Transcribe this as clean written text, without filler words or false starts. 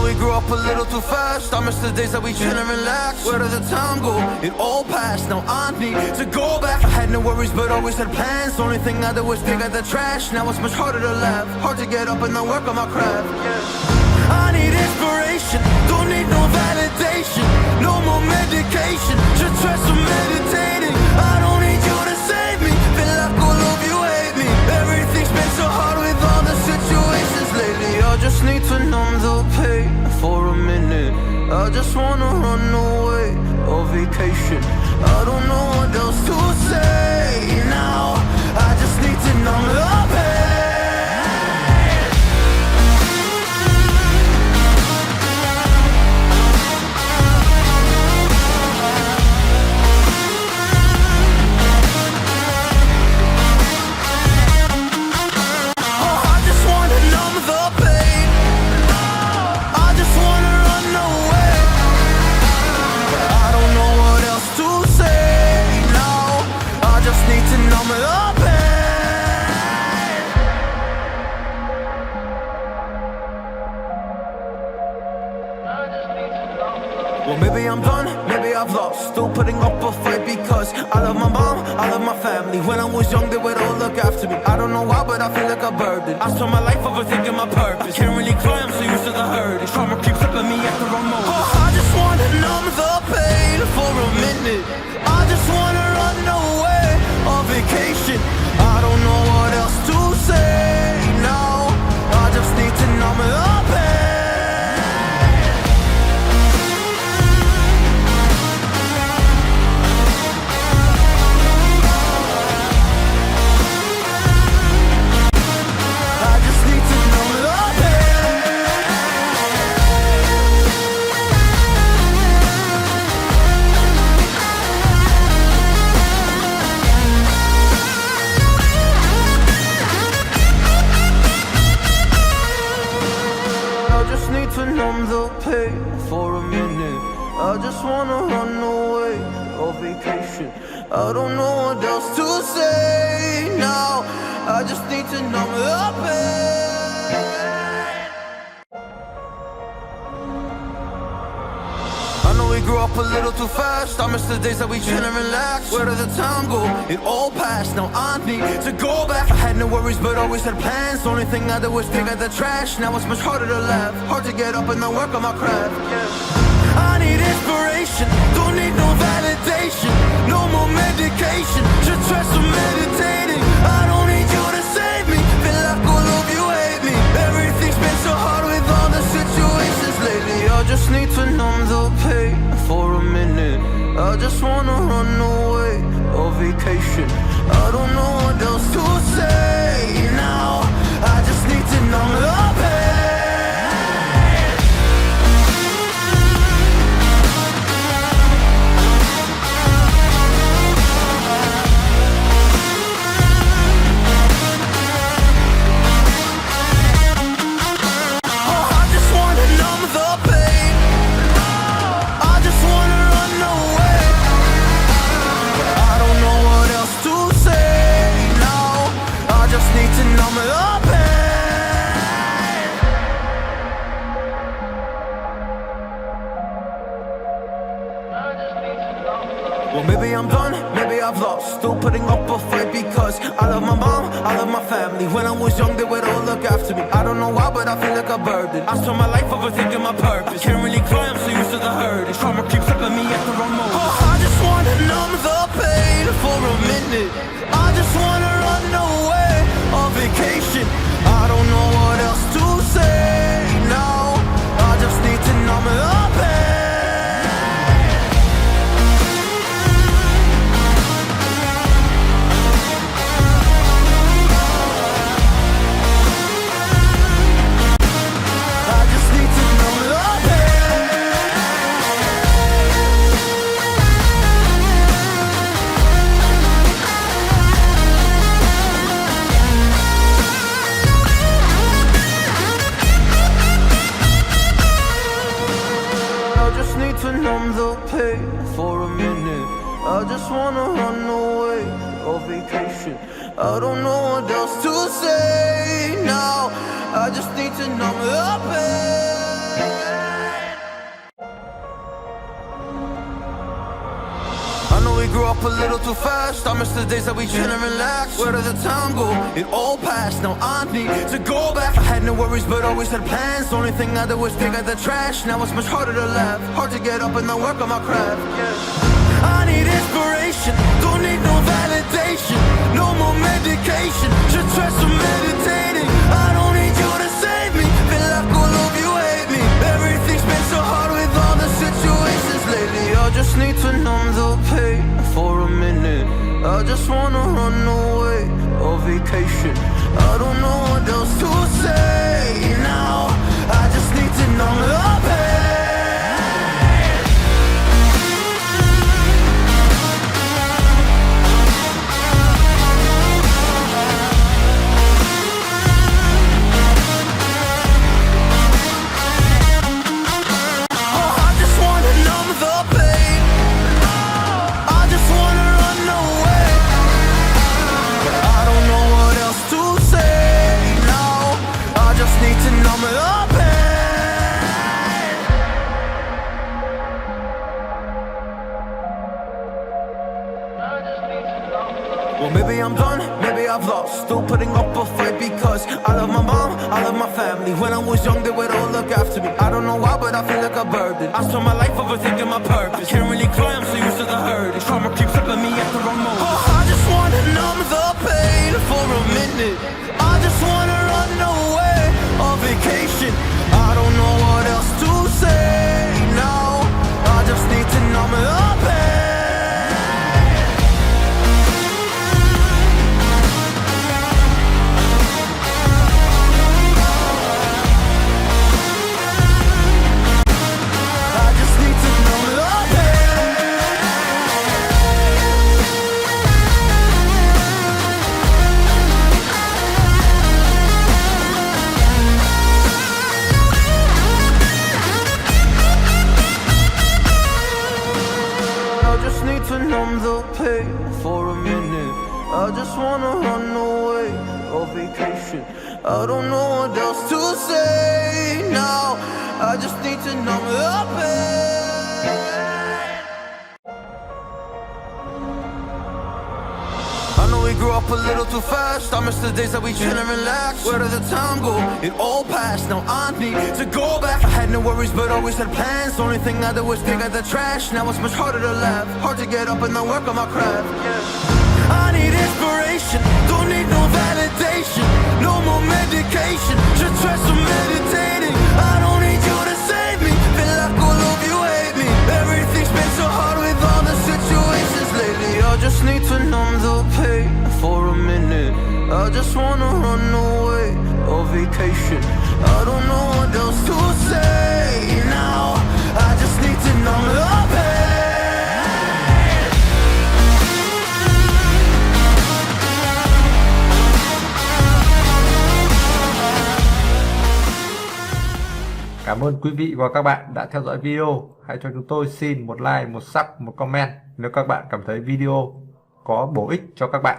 we grew up a little too fast. I miss the days that we chill and relax. Where did the time go? It all passed. Now I need to go back. I had no worries but always had plans. The only thing I did was pick out the trash. Now it's much harder to laugh, hard to get up and then work on my craft. I need inspiration, don't need no validation. No more medication, just try some meditating. I don't need you to save me, feel like all of you hate me. Everything's been so hard with all the situations lately. I just need to numb the pain for a minute. I just wanna run away on vacation. I don't know what else to say now. I just need to numb the pain. Well, maybe I'm done, maybe I've lost. Still putting up a fight because I love my mom, I love my family. When I was young, they would all look after me. I don't know why, but I feel like a burden. I spent my life overthinking my purpose. Can't really cry, I'm so used to the hurt. Trauma keeps up at me at the wrong moment. Oh, I just wanna numb the pain for a minute. I just wanna run away on vacation. I don't know what else to say now. I just need to numb the pain. To numb the pain for a minute. I just wanna run away on vacation. I don't know what else to say now. I just need to numb the pain. I know we grew up a little too fast. I miss the days that we chill and relax. Where did the time go? It all passed. Now I need to go back. I had no worries but always had plans. The only thing I did was pick out the trash. Now it's much harder to laugh, hard to get up and then work on my craft. I need inspiration, don't need no validation. No more medication, just try some meditating. I don't need you to save me, feel like all of you hate me. Everything's been so hard with all the situations lately. I just need to numb the pain for a minute. I just wanna run away on vacation. I don't know what else to say now. I just need to numb the pain. Well, maybe I'm done, maybe I've lost. Still putting up a fight because I love my mom, I love my family. When I was young, they would all look after me. I don't know why, but I feel like a burden. I spent my life overthinking my purpose. Can't really cry, I'm so used to the hurt. Trauma keeps up at me at the wrong moment. Oh, I just wanna numb the pain for a minute. I just wanna run away on vacation. I don't know what else to say now. I just need to numb the pain. To numb the pain for a minute. I just wanna run away on vacation. I don't know what else to say now. I just need to numb the pain. a little too fast. I miss the days that we chill and relax. Where did the time go? It all passed. Now I need to go back. I had no worries, but always had plans. Only thing I did was dig out the trash. Now it's much harder to laugh. Hard to get up and not work on my craft. I need inspiration. Don't need no validation. No more medication. Should try some meditating. I don't need you to save me. Feel like all of you hate me. Everything's been so hard with all the situations lately. I just need to numb the pain for a minute. I just wanna run away on vacation. I don't know what else to say now. I just need to numb the pain. Well, maybe I'm done, maybe I've lost. Still putting up a fight because I love my mom, I love my family. When I was young, they would all look after me. I don't know why, but I feel like a burden. I spent my life overthinking my purpose. Can't really cry, I'm so used to the hurt. Trauma keeps up at me at the wrong moment. Oh, I just wanna numb the pain for a minute. I just wanna run away on vacation. I don't know what else to say now. I just need to numb the pain. To numb the pain for a minute. I just wanna run away on vacation. I don't know what else to say now. I just need to numb the pain. I know we grew up a little too fast. I miss the days that we chill and relax. Where did the time go? It all passed. Now I need to go back. I had no worries, but always had plans. Only thing I did was dig out the trash. Now it's much harder to laugh. Hard to get up and not work on my craft. I need inspiration. Don't need no validation. No more medication. Should try some meditating. I don't need you to save me. Feel like all of you hate me. Everything's been so hard with all the situations lately. I just need to numb the pain for a minute. I just wanna run away on vacation. I don't know what else to say now. I just need to numb the pain. Cảm ơn quý vị và các bạn đã theo dõi video. Hãy cho chúng tôi xin một like, một sub, một comment nếu các bạn cảm thấy video có bổ ích cho các bạn.